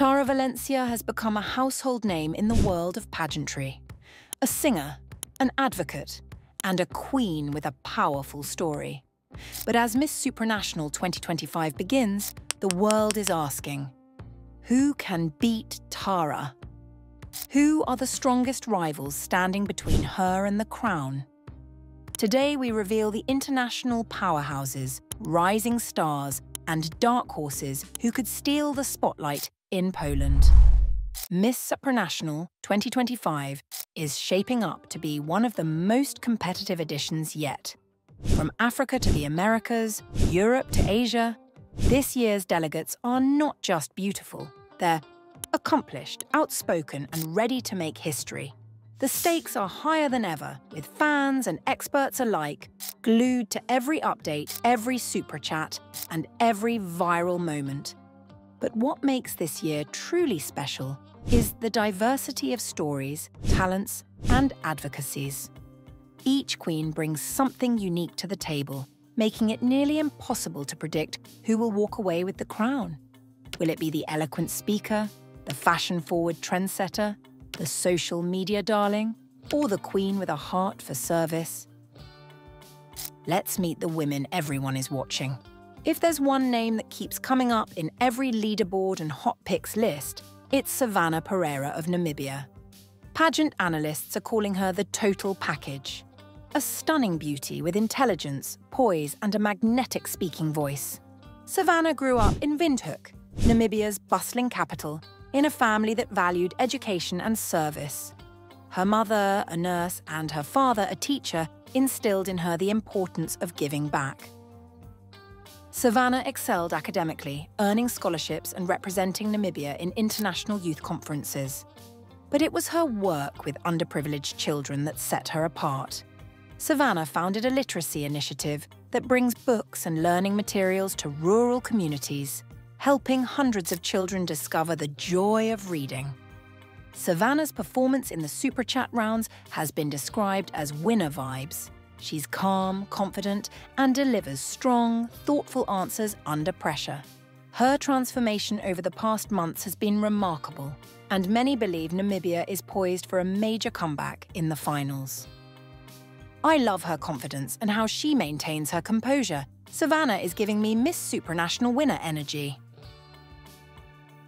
Tarah Valencia has become a household name in the world of pageantry. A singer, an advocate, and a queen with a powerful story. But as Miss Supranational 2025 begins, the world is asking, who can beat Tarah? Who are the strongest rivals standing between her and the crown? Today we reveal the international powerhouses, rising stars, and dark horses who could steal the spotlight in Poland. Miss Supranational 2025 is shaping up to be one of the most competitive editions yet. From Africa to the Americas, Europe to Asia, this year's delegates are not just beautiful, they're accomplished, outspoken, and ready to make history. The stakes are higher than ever, with fans and experts alike glued to every update, every super chat, and every viral moment. But what makes this year truly special is the diversity of stories, talents, and advocacies. Each queen brings something unique to the table, making it nearly impossible to predict who will walk away with the crown. Will it be the eloquent speaker, the fashion-forward trendsetter, the social media darling, or the queen with a heart for service? Let's meet the women everyone is watching. If there's one name that keeps coming up in every leaderboard and hot picks list, it's Savannah Pereira of Namibia. Pageant analysts are calling her the total package. A stunning beauty with intelligence, poise, and a magnetic speaking voice. Savannah grew up in Windhoek, Namibia's bustling capital, in a family that valued education and service. Her mother, a nurse, and her father, a teacher, instilled in her the importance of giving back. Savannah excelled academically, earning scholarships and representing Namibia in international youth conferences. But it was her work with underprivileged children that set her apart. Savannah founded a literacy initiative that brings books and learning materials to rural communities, helping hundreds of children discover the joy of reading. Savannah's performance in the Super Chat rounds has been described as winner vibes. She's calm, confident, and delivers strong, thoughtful answers under pressure. Her transformation over the past months has been remarkable, and many believe Namibia is poised for a major comeback in the finals. I love her confidence and how she maintains her composure. Savannah is giving me Miss Supranational winner energy.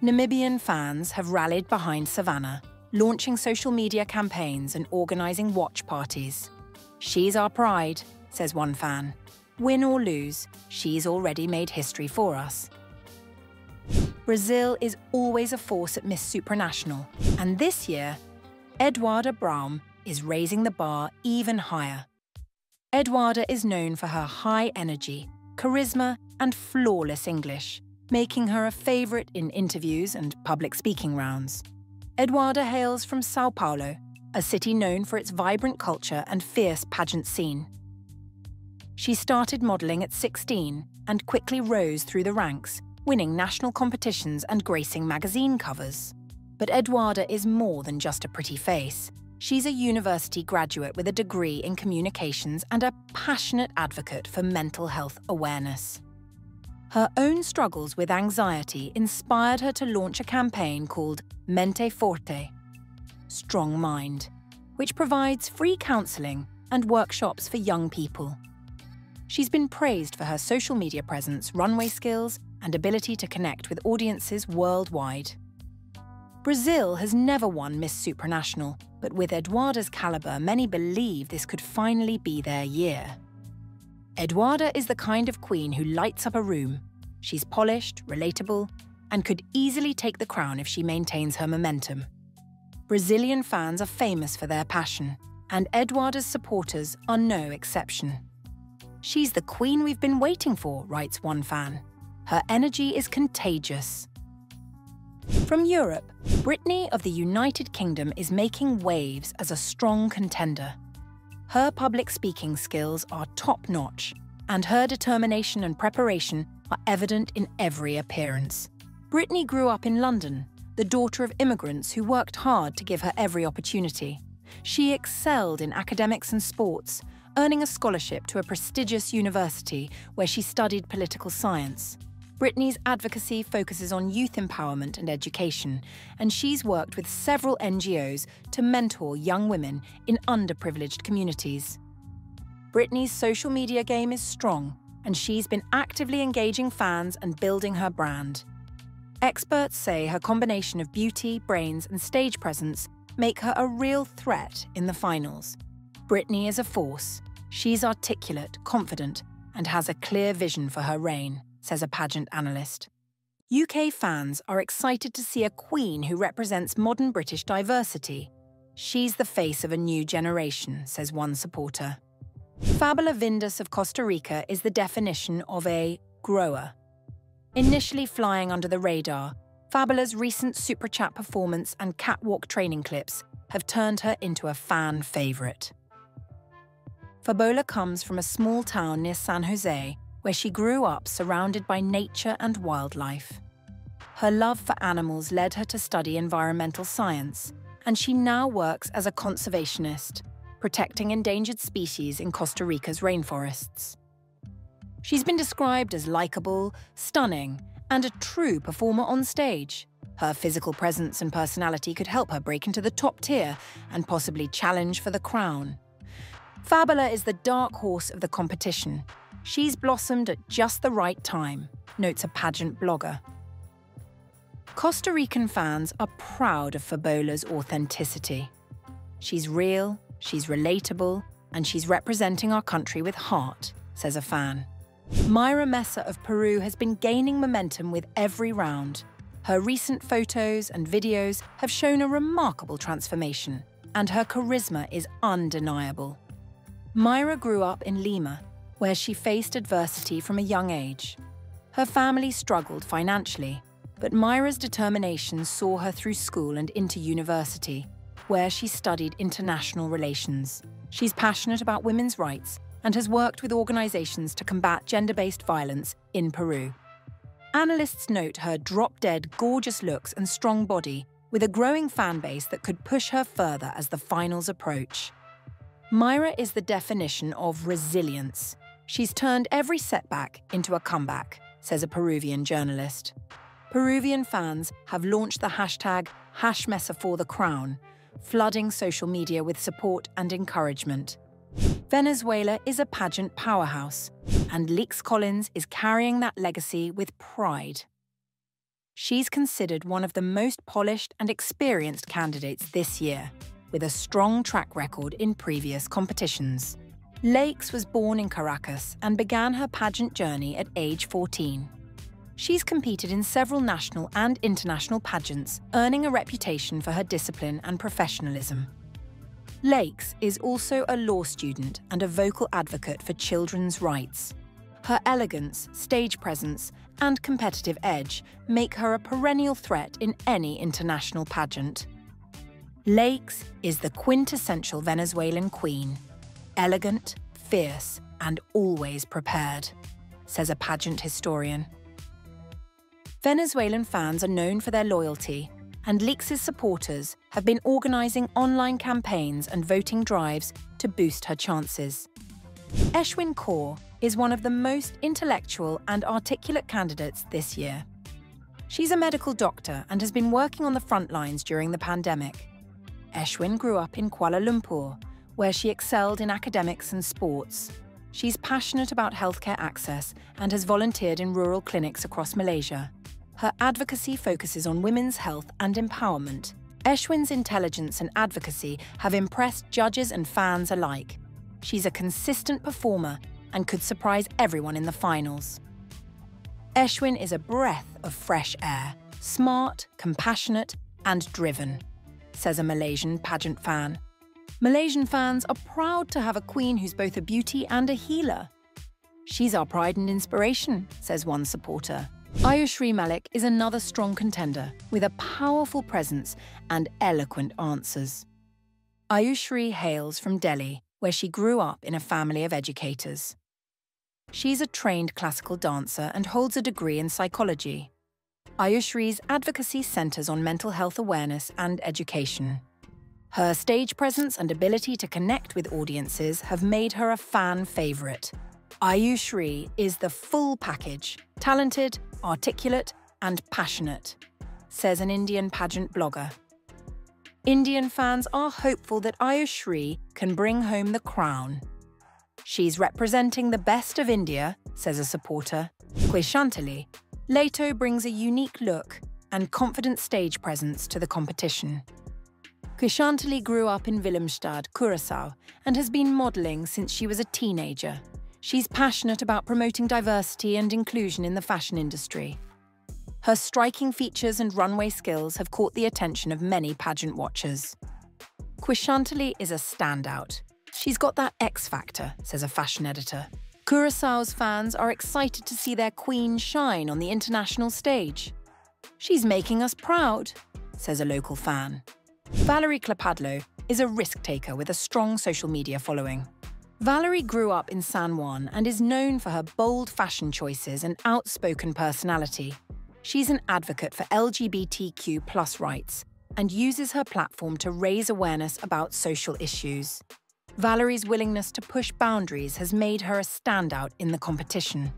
Namibian fans have rallied behind Savannah, launching social media campaigns and organising watch parties. She's our pride, says one fan. Win or lose, she's already made history for us. Brazil is always a force at Miss Supranational, and this year, Eduarda Braum is raising the bar even higher. Eduarda is known for her high energy, charisma, and flawless English, making her a favourite in interviews and public speaking rounds. Eduarda hails from São Paulo, a city known for its vibrant culture and fierce pageant scene. She started modelling at 16 and quickly rose through the ranks, winning national competitions and gracing magazine covers. But Eduarda is more than just a pretty face. She's a university graduate with a degree in communications and a passionate advocate for mental health awareness. Her own struggles with anxiety inspired her to launch a campaign called Mente Forte, Strong Mind, which provides free counselling and workshops for young people. She's been praised for her social media presence, runway skills, and ability to connect with audiences worldwide. Brazil has never won Miss Supranational, but with Eduarda's calibre, many believe this could finally be their year. Eduarda is the kind of queen who lights up a room. She's polished, relatable, and could easily take the crown if she maintains her momentum. Brazilian fans are famous for their passion, and Eduarda's supporters are no exception. She's the queen we've been waiting for, writes one fan. Her energy is contagious. From Europe, Brittany of the United Kingdom is making waves as a strong contender. Her public speaking skills are top-notch, and her determination and preparation are evident in every appearance. Brittany grew up in London, the daughter of immigrants who worked hard to give her every opportunity. She excelled in academics and sports, earning a scholarship to a prestigious university where she studied political science. Britney's advocacy focuses on youth empowerment and education, and she's worked with several NGOs to mentor young women in underprivileged communities. Britney's social media game is strong, and she's been actively engaging fans and building her brand. Experts say her combination of beauty, brains, and stage presence make her a real threat in the finals. Britney is a force. She's articulate, confident, and has a clear vision for her reign, says a pageant analyst. UK fans are excited to see a queen who represents modern British diversity. She's the face of a new generation, says one supporter. Fabula Vindus of Costa Rica is the definition of a grower. Initially flying under the radar, Fabula's recent Super Chat performance and catwalk training clips have turned her into a fan favourite. Fabula comes from a small town near San Jose, where she grew up surrounded by nature and wildlife. Her love for animals led her to study environmental science, and she now works as a conservationist, protecting endangered species in Costa Rica's rainforests. She's been described as likeable, stunning, and a true performer on stage. Her physical presence and personality could help her break into the top tier and possibly challenge for the crown. Fabula is the dark horse of the competition. She's blossomed at just the right time, notes a pageant blogger. Costa Rican fans are proud of Fabula's authenticity. She's real, she's relatable, and she's representing our country with heart, says a fan. Mayra Mesa of Peru has been gaining momentum with every round. Her recent photos and videos have shown a remarkable transformation, and her charisma is undeniable. Mayra grew up in Lima, where she faced adversity from a young age. Her family struggled financially, but Mayra's determination saw her through school and into university, where she studied international relations. She's passionate about women's rights and has worked with organizations to combat gender-based violence in Peru. Analysts note her drop-dead, gorgeous looks and strong body, with a growing fan base that could push her further as the finals approach. Mayra is the definition of resilience. She's turned every setback into a comeback, says a Peruvian journalist. Peruvian fans have launched the hashtag #MesaForTheCrown, flooding social media with support and encouragement. Venezuela is a pageant powerhouse, and Lex Collins is carrying that legacy with pride. She's considered one of the most polished and experienced candidates this year, with a strong track record in previous competitions. Lex was born in Caracas and began her pageant journey at age 14. She's competed in several national and international pageants, earning a reputation for her discipline and professionalism. Lex is also a law student and a vocal advocate for children's rights. Her elegance, stage presence, and competitive edge make her a perennial threat in any international pageant. Lex is the quintessential Venezuelan queen, elegant, fierce, and always prepared, says a pageant historian. Venezuelan fans are known for their loyalty, and Lex's supporters have been organising online campaigns and voting drives to boost her chances. Eshwin Kaur is one of the most intellectual and articulate candidates this year. She's a medical doctor and has been working on the front lines during the pandemic. Eshwin grew up in Kuala Lumpur, where she excelled in academics and sports. She's passionate about healthcare access and has volunteered in rural clinics across Malaysia. Her advocacy focuses on women's health and empowerment. Eshwin's intelligence and advocacy have impressed judges and fans alike. She's a consistent performer and could surprise everyone in the finals. Eshwin is a breath of fresh air, smart, compassionate, and driven, says a Malaysian pageant fan. Malaysian fans are proud to have a queen who's both a beauty and a healer. She's our pride and inspiration, says one supporter. Ayushri Malik is another strong contender with a powerful presence and eloquent answers. Ayushri hails from Delhi, where she grew up in a family of educators. She's a trained classical dancer and holds a degree in psychology. Ayushri's advocacy centers on mental health awareness and education. Her stage presence and ability to connect with audiences have made her a fan favorite. Ayushri is the full package: talented, articulate, and passionate, says an Indian pageant blogger. Indian fans are hopeful that Ayushri can bring home the crown. She's representing the best of India, says a supporter. Quishantali Leto brings a unique look and confident stage presence to the competition. Quishantali grew up in Willemstad, Curaçao, and has been modelling since she was a teenager. She's passionate about promoting diversity and inclusion in the fashion industry. Her striking features and runway skills have caught the attention of many pageant watchers. Quishantali is a standout. She's got that X factor, says a fashion editor. Curaçao's fans are excited to see their queen shine on the international stage. She's making us proud, says a local fan. Valerie Clapadlo is a risk-taker with a strong social media following. Valerie grew up in San Juan and is known for her bold fashion choices and outspoken personality. She's an advocate for LGBTQ+ rights and uses her platform to raise awareness about social issues. Valerie's willingness to push boundaries has made her a standout in the competition.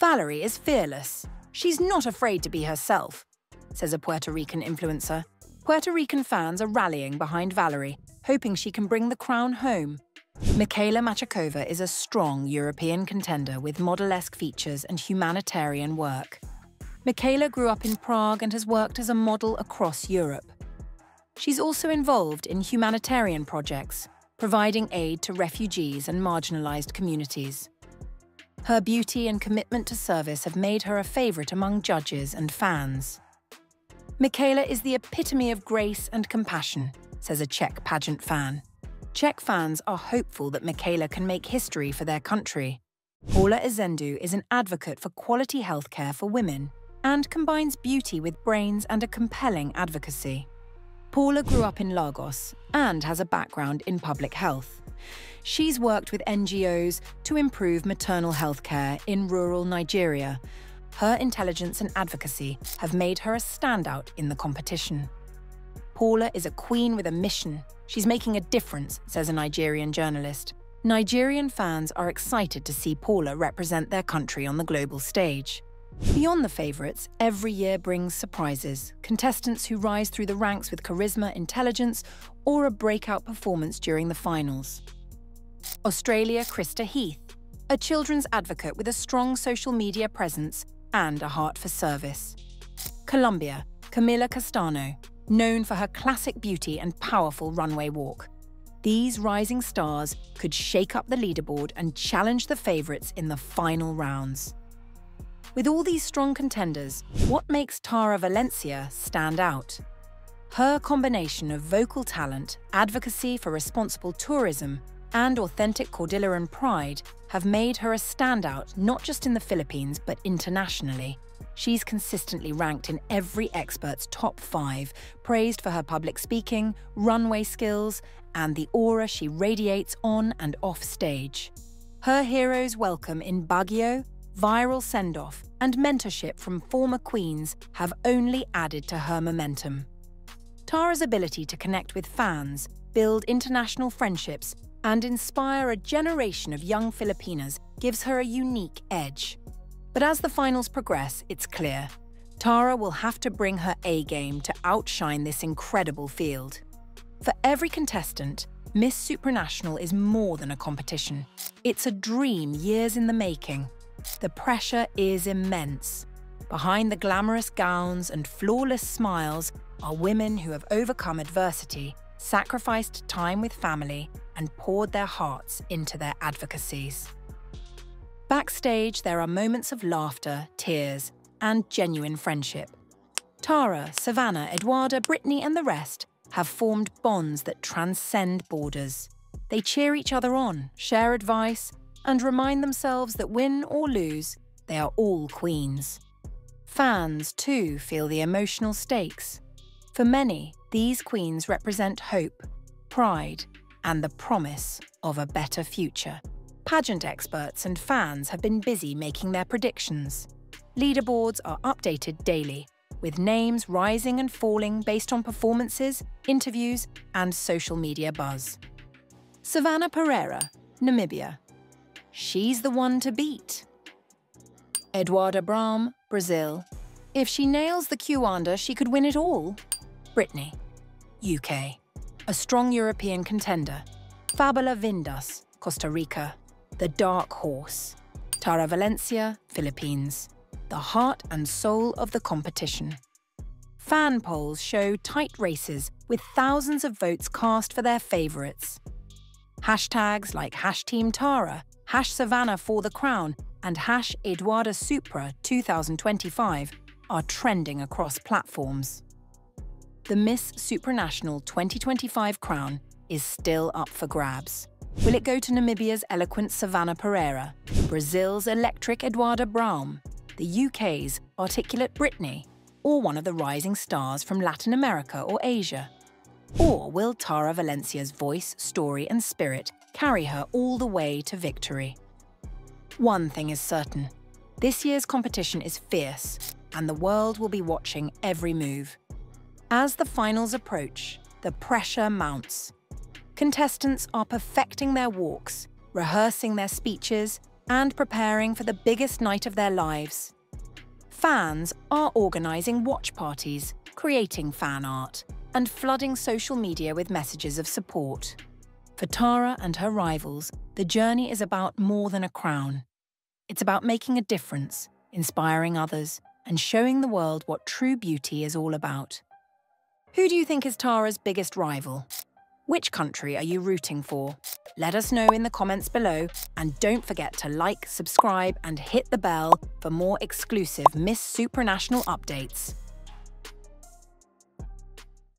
Valerie is fearless. She's not afraid to be herself, says a Puerto Rican influencer. Puerto Rican fans are rallying behind Valerie, hoping she can bring the crown home. Michaela Machakova is a strong European contender with model-esque features and humanitarian work. Michaela grew up in Prague and has worked as a model across Europe. She's also involved in humanitarian projects, providing aid to refugees and marginalized communities. Her beauty and commitment to service have made her a favorite among judges and fans. Michaela is the epitome of grace and compassion, says a Czech pageant fan. Czech fans are hopeful that Michaela can make history for their country. Paula Izendu is an advocate for quality healthcare for women and combines beauty with brains and a compelling advocacy. Paula grew up in Lagos and has a background in public health. She's worked with NGOs to improve maternal health care in rural Nigeria. Her intelligence and advocacy have made her a standout in the competition. Paula is a queen with a mission. She's making a difference, says a Nigerian journalist. Nigerian fans are excited to see Paula represent their country on the global stage. Beyond the favourites, every year brings surprises, contestants who rise through the ranks with charisma, intelligence, or a breakout performance during the finals. Australia Krista Heath, a children's advocate with a strong social media presence and a heart for service. Colombia, Camila Castano, known for her classic beauty and powerful runway walk. These rising stars could shake up the leaderboard and challenge the favourites in the final rounds. With all these strong contenders, what makes Tarah Valencia stand out? Her combination of vocal talent, advocacy for responsible tourism, and authentic Cordilleran pride have made her a standout not just in the Philippines but internationally. She's consistently ranked in every expert's top 5, praised for her public speaking, runway skills, and the aura she radiates on and off stage. Her heroes' welcome in Baguio, viral send-off, and mentorship from former queens have only added to her momentum. Tarah's ability to connect with fans, build international friendships, and inspire a generation of young Filipinas gives her a unique edge. But as the finals progress, it's clear, Tarah will have to bring her A-game to outshine this incredible field. For every contestant, Miss Supranational is more than a competition. It's a dream years in the making. The pressure is immense. Behind the glamorous gowns and flawless smiles are women who have overcome adversity, sacrificed time with family, and poured their hearts into their advocacies. Backstage, there are moments of laughter, tears, and genuine friendship. Tarah, Savannah, Eduarda, Brittany, and the rest have formed bonds that transcend borders. They cheer each other on, share advice, and remind themselves that win or lose, they are all queens. Fans, too, feel the emotional stakes. For many, these queens represent hope, pride, and the promise of a better future. Pageant experts and fans have been busy making their predictions. Leaderboards are updated daily, with names rising and falling based on performances, interviews, and social media buzz. Savannah Pereira, Namibia. She's the one to beat. Eduarda Brahm, Brazil. If she nails the Q-under, she could win it all. Brittany, UK. A strong European contender. Fabula Vindas, Costa Rica. The dark horse. Tarah Valencia, Philippines. The heart and soul of the competition. Fan polls show tight races with thousands of votes cast for their favourites. Hashtags like #TeamTara, #Savannah for the Crown, and #Eduarda Supra 2025 are trending across platforms. The Miss Supranational 2025 crown is still up for grabs. Will it go to Namibia's eloquent Savannah Pereira, Brazil's electric Eduarda Braum, the UK's articulate Brittany, or one of the rising stars from Latin America or Asia? Or will Tarah Valencia's voice, story and spirit carry her all the way to victory? One thing is certain. This year's competition is fierce, and the world will be watching every move. As the finals approach, the pressure mounts. Contestants are perfecting their walks, rehearsing their speeches, and preparing for the biggest night of their lives. Fans are organising watch parties, creating fan art, and flooding social media with messages of support. For Tarah and her rivals, the journey is about more than a crown. It's about making a difference, inspiring others, and showing the world what true beauty is all about. Who do you think is Tarah's biggest rival? Which country are you rooting for? Let us know in the comments below, and don't forget to like, subscribe, and hit the bell for more exclusive Miss Supranational updates.